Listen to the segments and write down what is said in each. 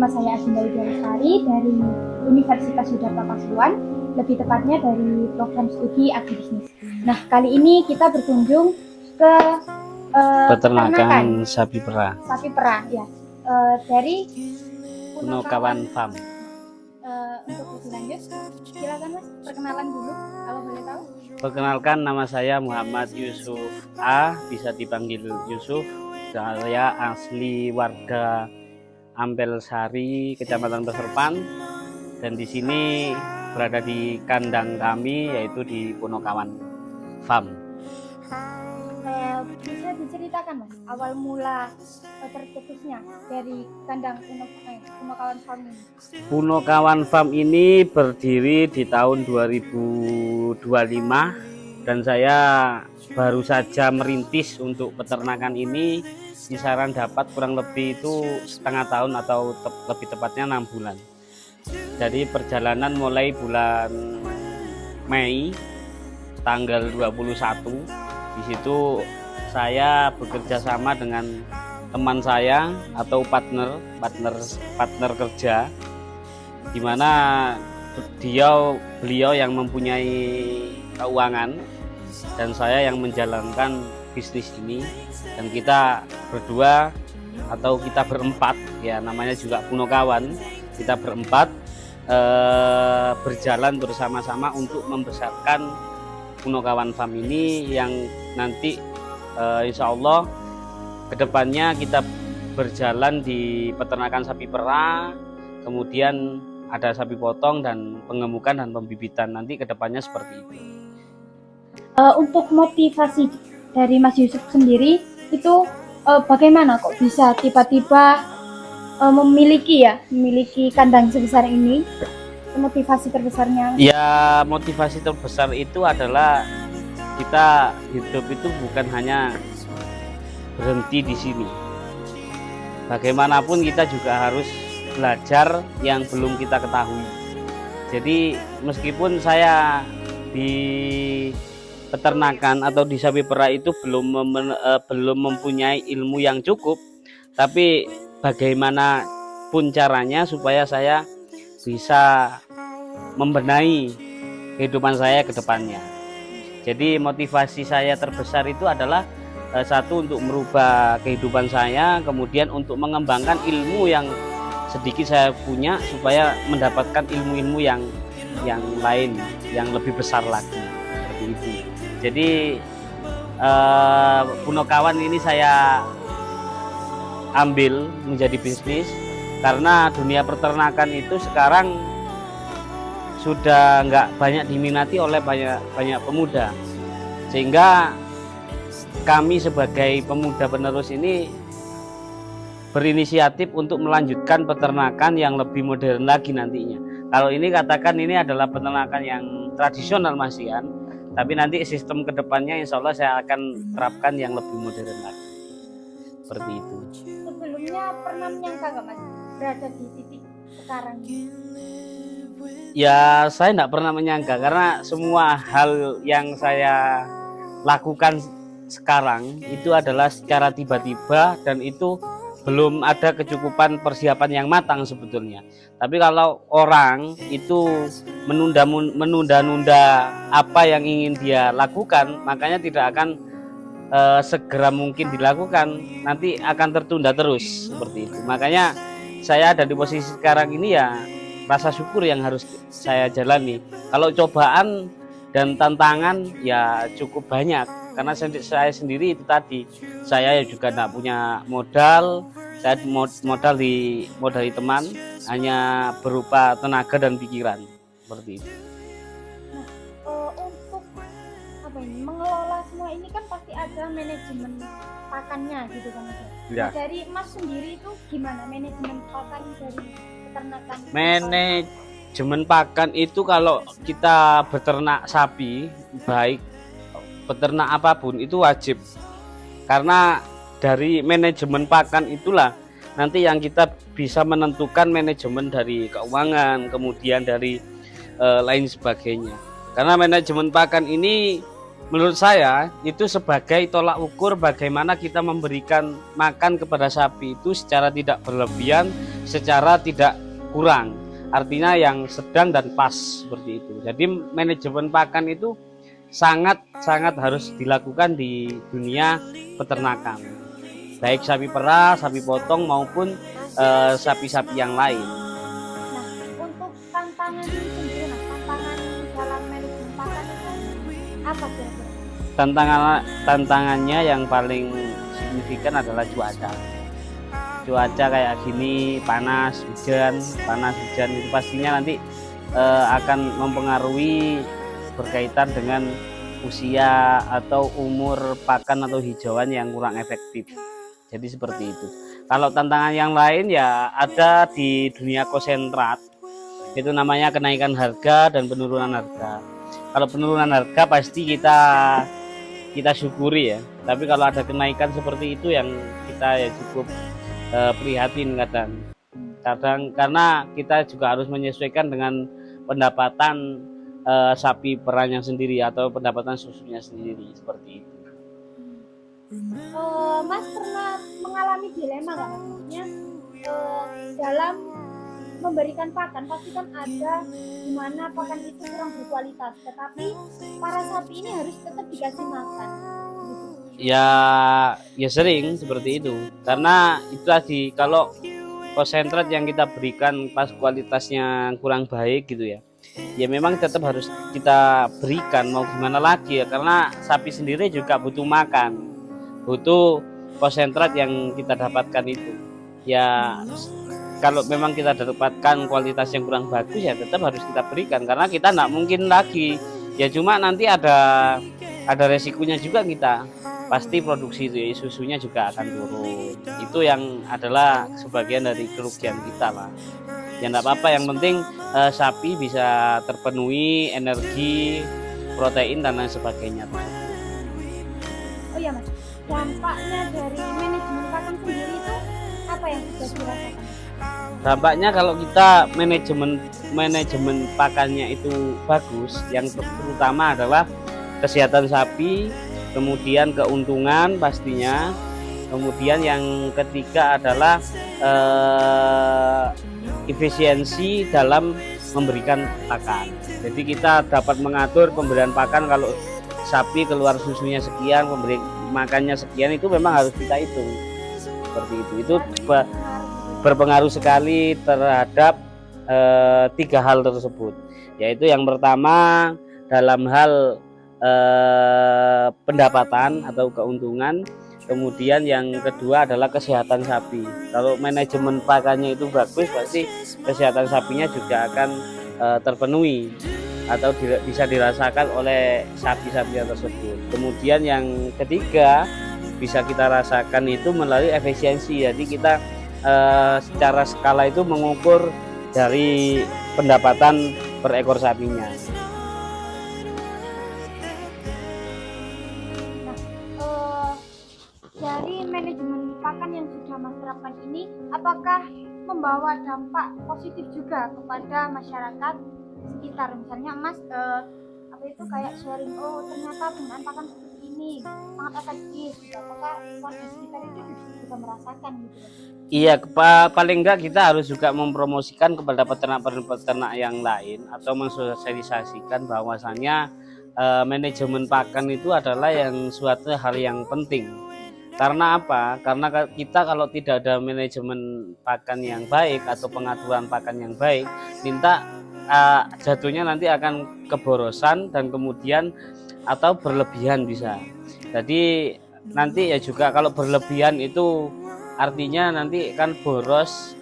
nama saya Agenda Widyasari dari Universitas Yudharta Pasuruan, lebih tepatnya dari program studi agribisnis. Nah, kali ini kita berkunjung ke peternakan sapi perah. Sapi perah, ya, dari Punokawan Farm. Untuk lebih lanjut, silakan Mas, perkenalan dulu kalau boleh tahu. Perkenalkan, nama saya Muhammad Yusuf A, bisa dipanggil Yusuf. Saya asli warga Ampel Sari, Kecamatan Peserpan, dan di sini berada di kandang kami, yaitu di Punokawan Farm. Bisa diceritakan Mas, awal mula tercetusnya dari kandang Punokawan Farm ini? Punokawan Farm ini berdiri di tahun 2025, dan saya baru saja merintis untuk peternakan ini. Kisaran dapat kurang lebih itu setengah tahun atau lebih tepatnya 6 bulan. Jadi perjalanan mulai bulan Mei tanggal 21. Di situ saya bekerja sama dengan teman saya atau partner kerja, di mana beliau yang mempunyai keuangan dan saya yang menjalankan bisnis ini, dan kita berdua atau kita berempat, ya namanya juga Punokawan, kita berempat berjalan bersama-sama untuk membesarkan Punokawan Farm ini, yang nanti insya Allah kedepannya kita berjalan di peternakan sapi perah, kemudian ada sapi potong dan pengemukan dan pembibitan, nanti kedepannya seperti itu. Untuk motivasi dari Mas Yusuf sendiri itu bagaimana kok bisa tiba-tiba memiliki kandang sebesar ini? Motivasi terbesarnya? Ya, motivasi terbesar itu adalah kita hidup itu bukan hanya berhenti di sini. Bagaimanapun kita juga harus belajar yang belum kita ketahui. Jadi meskipun saya di peternakan atau di sapi perah itu belum mempunyai ilmu yang cukup, tapi bagaimanapun caranya supaya saya bisa membenahi kehidupan saya ke depannya. Jadi motivasi saya terbesar itu adalah satu, untuk merubah kehidupan saya, kemudian untuk mengembangkan ilmu yang sedikit saya punya supaya mendapatkan ilmu-ilmu yang lain yang lebih besar lagi, seperti itu. Jadi Punokawan ini saya ambil menjadi bisnis karena dunia peternakan itu sekarang sudah nggak banyak diminati oleh banyak pemuda, sehingga kami sebagai pemuda penerus ini berinisiatif untuk melanjutkan peternakan yang lebih modern lagi nantinya. Kalau ini katakan ini adalah peternakan yang tradisional Mas Ian, tapi nanti sistem kedepannya insya Allah saya akan terapkan yang lebih modern lagi, seperti itu. Sebelumnya pernah menyangka nggak Mas berada di titik sekarang? Ya, saya tidak pernah menyangka, karena semua hal yang saya lakukan sekarang itu adalah secara tiba-tiba, dan itu belum ada kecukupan persiapan yang matang sebetulnya. Tapi kalau orang itu menunda-nunda apa yang ingin dia lakukan, makanya tidak akan segera mungkin dilakukan, nanti akan tertunda terus, seperti itu. Makanya saya ada di posisi sekarang ini, ya rasa syukur yang harus saya jalani. Kalau cobaan dan tantangan ya cukup banyak, karena saya sendiri itu tadi, saya juga tidak punya modal. Saya modal di teman, hanya berupa tenaga dan pikiran, seperti itu. Nah, untuk mengelola semua ini kan pasti ada manajemen pakannya gitu kan Mas. Ya. Nah, dari Mas sendiri itu gimana manajemen pakan dari peternakan? Manajemen pakan itu kalau kita beternak sapi, baik peternak apapun itu wajib, karena dari manajemen pakan itulah nanti yang kita bisa menentukan manajemen dari keuangan, kemudian dari lain sebagainya. Karena manajemen pakan ini menurut saya itu sebagai tolak ukur bagaimana kita memberikan makan kepada sapi itu secara tidak berlebihan secara tidak kurang, artinya yang sedang dan pas seperti itu. Jadi manajemen pakan itu sangat harus dilakukan di dunia peternakan, baik sapi perah, sapi potong maupun sapi-sapi yang lain. Nah, untuk tantangan sendiri, tantangan dalam manajemen pakan itu apa kira-kira? Tantangannya yang paling signifikan adalah cuaca kayak gini, panas hujan itu pastinya nanti akan mempengaruhi berkaitan dengan usia atau umur pakan atau hijauan yang kurang efektif. Jadi seperti itu. Kalau tantangan yang lain ya ada di dunia konsentrat, itu namanya kenaikan harga dan penurunan harga. Kalau penurunan harga pasti kita syukuri ya, tapi kalau ada kenaikan seperti itu yang kita ya cukup prihatin kadang karena kita juga harus menyesuaikan dengan pendapatan sapi perahnya sendiri atau pendapatan susunya sendiri seperti itu. Mas pernah mengalami dilema nggak, maksudnya dalam memberikan pakan pasti kan ada di mana pakan itu kurang berkualitas, tetapi para sapi ini harus tetap dikasih makan gitu. Ya sering seperti itu, karena itu tadi kalau konsentrat yang kita berikan pas kualitasnya kurang baik gitu ya memang tetap harus kita berikan, mau gimana lagi ya, karena sapi sendiri juga butuh makan, butuh konsentrat yang kita dapatkan itu ya. Kalau memang kita dapatkan kualitas yang kurang bagus ya tetap harus kita berikan, karena kita nggak mungkin lagi ya, cuma nanti ada resikonya juga, kita pasti produksi susunya juga akan turun. Itu yang adalah sebagian dari kerugian kita lah ya. Nggak apa-apa, yang penting sapi bisa terpenuhi energi, protein dan lain sebagainya. Oh iya Mas, dampaknya dari manajemen pakan sendiri itu apa yang bisa dirasakan? Dampaknya kalau kita manajemen pakannya itu bagus, yang terutama adalah kesehatan sapi, kemudian keuntungan pastinya, kemudian yang ketiga adalah efisiensi dalam memberikan pakan. Jadi kita dapat mengatur pemberian pakan, kalau sapi keluar susunya sekian, pemberi makannya sekian, itu memang harus kita hitung seperti itu. Itu berpengaruh sekali terhadap 3 hal tersebut, yaitu yang pertama dalam hal pendapatan atau keuntungan, kemudian yang kedua adalah kesehatan sapi. Kalau manajemen pakannya itu bagus, pasti kesehatan sapinya juga akan terpenuhi atau bisa dirasakan oleh sapi-sapi tersebut. Kemudian yang ketiga bisa kita rasakan itu melalui efisiensi, jadi kita secara skala itu mengukur dari pendapatan per ekor sapinya. Nah, dari manajemen pakan yang sudah Mas terapkan ini, apakah membawa dampak positif juga kepada masyarakat sekitar? Misalnya Mas apa itu kayak sharing, oh ternyata penggunaan pakan seperti ini sangat efektif, apakah warga sekitar itu juga merasakan gitu? Iya, paling enggak kita harus juga mempromosikan kepada peternak-peternak yang lain atau mensosialisasikan bahwasannya manajemen pakan itu adalah yang suatu hal yang penting. Karena apa? Karena kita kalau tidak ada manajemen pakan yang baik atau pengaturan pakan yang baik, jatuhnya nanti akan keborosan dan kemudian atau berlebihan bisa. Jadi nanti ya juga kalau berlebihan itu artinya nanti kan boros,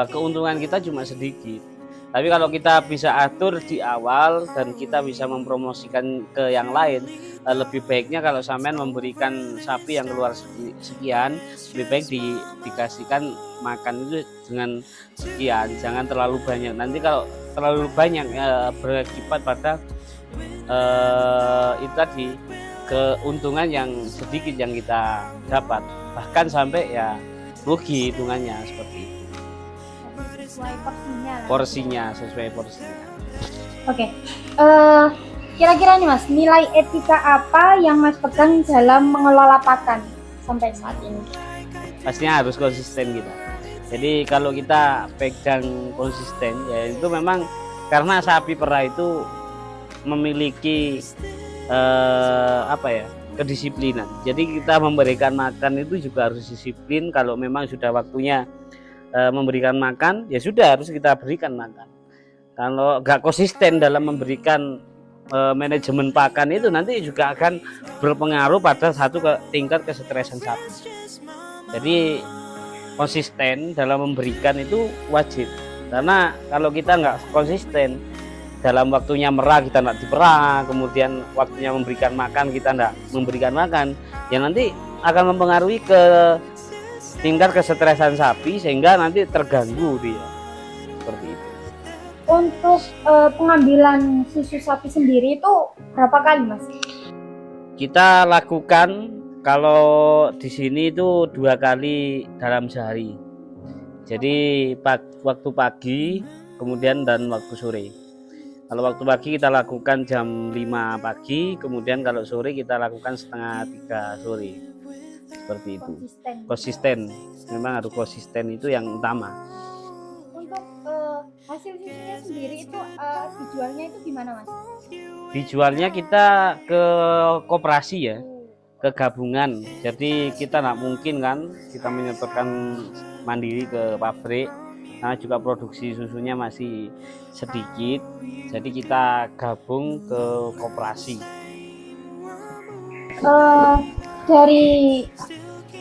keuntungan kita cuma sedikit. Tapi kalau kita bisa atur di awal dan kita bisa mempromosikan ke yang lain, lebih baiknya kalau sampean memberikan sapi yang keluar sekian, lebih baik dikasihkan makan itu dengan sekian, jangan terlalu banyak. Nanti kalau terlalu banyak berakibat pada itu tadi, keuntungan yang sedikit yang kita dapat, bahkan sampai ya rugi hitungannya seperti itu. Sesuai porsinya sesuai porsinya. Oke. Kira-kira nih Mas, nilai etika apa yang Mas pegang dalam mengelola pakan sampai saat ini? Pastinya harus konsisten kita. Jadi kalau kita pegang konsisten, ya itu memang karena sapi perah itu memiliki kedisiplinan. Jadi kita memberikan makan itu juga harus disiplin. Kalau memang sudah waktunya memberikan makan, ya sudah harus kita berikan makan. Kalau nggak konsisten dalam memberikan manajemen pakan itu, nanti juga akan berpengaruh pada tingkat kesetresan sapi. Jadi konsisten dalam memberikan itu wajib, karena kalau kita nggak konsisten dalam waktunya merah kita nggak diperah, kemudian waktunya memberikan makan kita nggak memberikan makan, ya nanti akan mempengaruhi ke tingkat kesetresan sapi sehingga nanti terganggu dia, seperti itu. Untuk pengambilan susu sapi sendiri itu berapa kali, Mas? Kita lakukan kalau di sini itu 2 kali dalam sehari. Jadi waktu pagi kemudian dan waktu sore. Kalau waktu pagi kita lakukan jam 5 pagi, kemudian kalau sore kita lakukan setengah 3 sore. Seperti itu. Konsisten. Memang harus konsisten, itu yang utama. Untuk hasil susunya sendiri itu dijualnya itu gimana, Mas? Dijualnya kita ke koperasi ya, ke gabungan. Jadi kita nggak mungkin kan kita menyetorkan mandiri ke pabrik, karena juga produksi susunya masih sedikit. Jadi kita gabung ke koperasi. Dari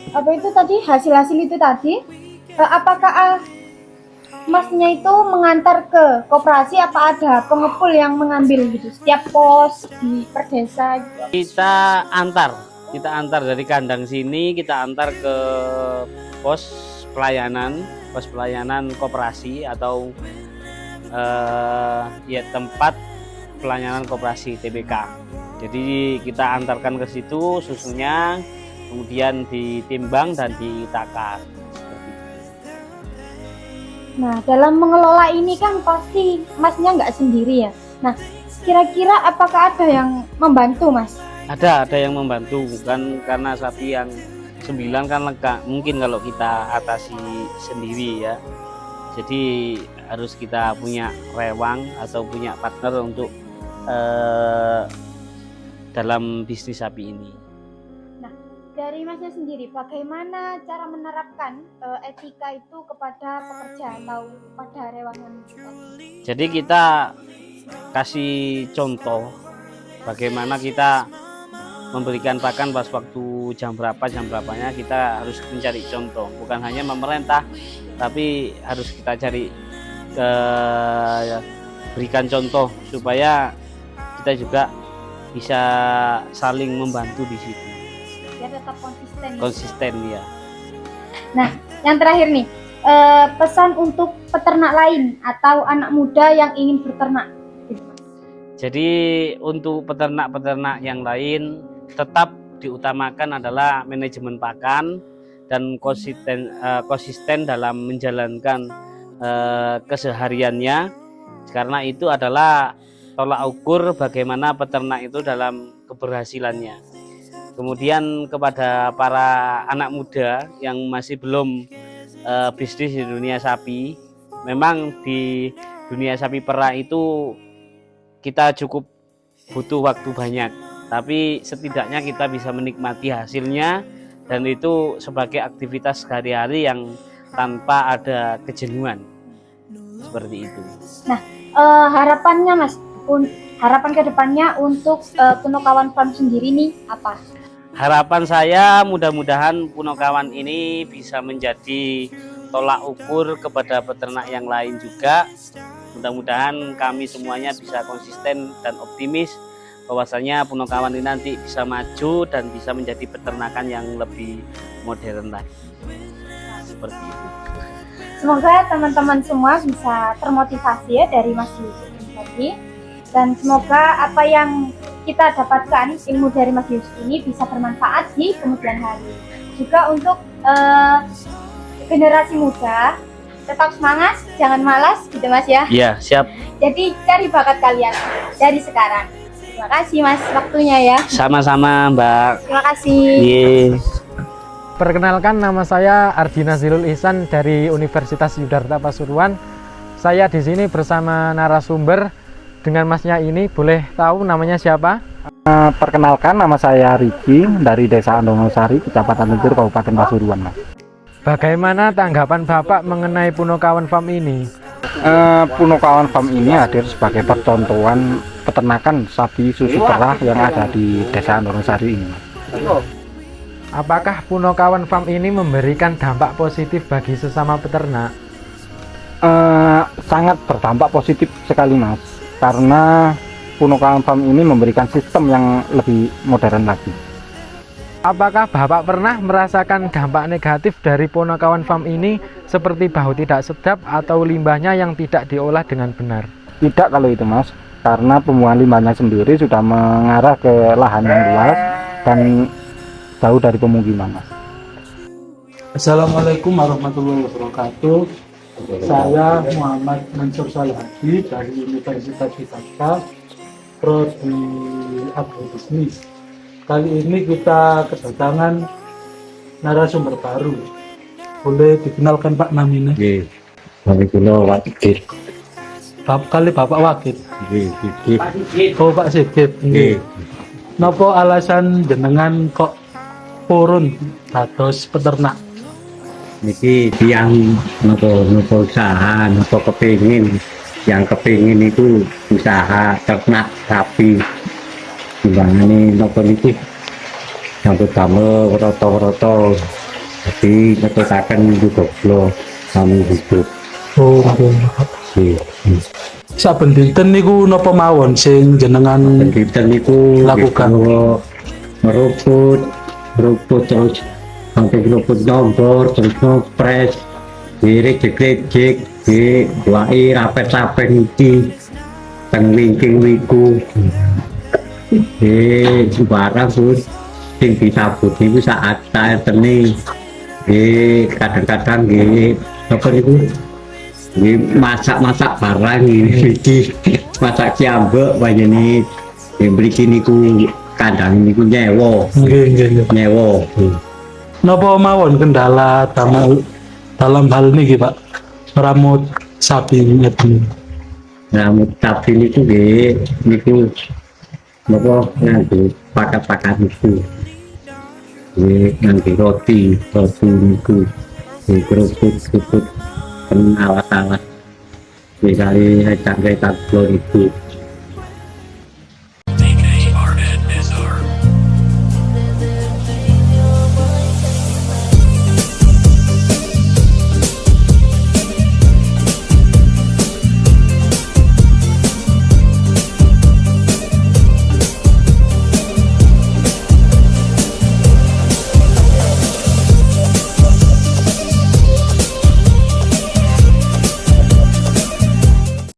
apa itu tadi, hasil-hasil itu tadi, apakah Masnya itu mengantar ke koperasi, apa ada pengepul yang mengambil gitu setiap pos di per desa gitu? Kita antar dari kandang sini, kita antar ke pos pelayanan koperasi atau ya tempat pelayanan koperasi TBK. Jadi kita antarkan ke situ susunya, kemudian ditimbang dan ditakar. Nah, dalam mengelola ini kan pasti Masnya nggak sendiri ya. Nah, kira-kira apakah ada yang membantu, Mas? Ada yang membantu, kan karena sapi yang 9 kan nggak mungkin kalau kita atasi sendiri ya. Jadi harus kita punya rewang atau punya partner untuk dalam bisnis sapi ini. Nah, dari Masnya sendiri, bagaimana cara menerapkan etika itu kepada pekerja atau pada rewangan kita? Jadi kita kasih contoh bagaimana kita memberikan pakan pas waktu jam berapanya, kita harus mencari contoh. Bukan hanya memerintah, tapi harus kita cari berikan contoh supaya kita juga bisa saling membantu di situ. Biar tetap konsisten. Konsisten ya. Nah, yang terakhir nih, pesan untuk peternak lain atau anak muda yang ingin berternak. Jadi untuk peternak-peternak yang lain, tetap diutamakan adalah manajemen pakan dan konsisten dalam menjalankan kesehariannya, karena itu adalah tolak ukur bagaimana peternak itu dalam keberhasilannya. Kemudian kepada para anak muda yang masih belum bisnis di dunia sapi, memang di dunia sapi perah itu kita cukup butuh waktu banyak, tapi setidaknya kita bisa menikmati hasilnya, dan itu sebagai aktivitas sehari-hari yang tanpa ada kejenuhan, seperti itu. Nah, harapannya Mas, harapan kedepannya untuk Punokawan Farm sendiri nih apa? Harapan saya mudah-mudahan Punokawan ini bisa menjadi tolak ukur kepada peternak yang lain juga. Mudah-mudahan kami semuanya bisa konsisten dan optimis bahwasanya Punokawan ini nanti bisa maju dan bisa menjadi peternakan yang lebih modern lagi. Seperti itu. Semoga teman-teman semua bisa termotivasi ya dari Mas Yusuf ini tadi, dan semoga apa yang kita dapatkan, ilmu dari Mas Yusuf ini bisa bermanfaat di kemudian hari. Juga untuk generasi muda, tetap semangat, jangan malas gitu Mas ya. Iya, siap. Jadi cari bakat kalian dari sekarang. Terima kasih Mas waktunya ya. Sama-sama Mbak. Terima kasih. Yes. Perkenalkan, nama saya Ardi Nazilul Ihsan dari Universitas Yudharta Pasuruan. Saya di sini bersama narasumber dengan masnya ini. Boleh tahu namanya siapa? Perkenalkan, nama saya Riki dari Desa Andonosari, Kecamatan Lentir, Kabupaten Pasuruan, Mas. Bagaimana tanggapan Bapak mengenai Punokawan Farm ini? Punokawan Farm ini hadir sebagai percontohan peternakan sapi susu perah yang ada di Desa Andonosari ini, Mas. Apakah Punokawan Farm ini memberikan dampak positif bagi sesama peternak? Sangat berdampak positif sekali, Mas, karena Punokawan Farm ini memberikan sistem yang lebih modern lagi. Apakah Bapak pernah merasakan dampak negatif dari Punokawan Farm ini seperti bau tidak sedap atau limbahnya yang tidak diolah dengan benar? Tidak kalau itu, Mas, karena pembuangan limbahnya sendiri sudah mengarah ke lahan yang luas dan jauh dari pemukiman, Mas. Assalamualaikum warahmatullahi wabarakatuh. Saya Muhammad Mansur Salihadi dari Universitas Yudharta, Prodi Agrobisnis. Kali ini kita kedatangan narasumber baru. Boleh dikenalkan Pak namanya? Nggih. Kula Wakil. Bapak Wakil. Nggih, Oh, Pak Sigit. nggih. Napa alasan jenengan kok purun dados peternak? Niki tiyang napa usaha, napa kepengin. Yang kepengin itu usaha ternak sapi. Timbangane napa niki campur damel rata-rata. Jadi ngetutaken juga kula sami hidup. Oh, nggih. Nggih. Saben dinten niku napa mawon sing jenengan Pendidikan niku Lakukan. meruput terus sampai meruput nombor terus ngopres direjek-rejek diwai rapet-rapet iki teng wingking wiku barang pun sing disabut niku saat saya teni kadang-kadang apa niku masak-masak barang iki masak ciambek panjenengan mriki niku kandang niku nyewa nggih. nyewa Napa mawon kendala dalam hal niki, Pak? Meramut sapi ngeten. rambut sapi niku nggih niku napa nganggo pakat-pakat niku nganggo roti niku keruput-keruput alas-alas sekali cangkeh 40.000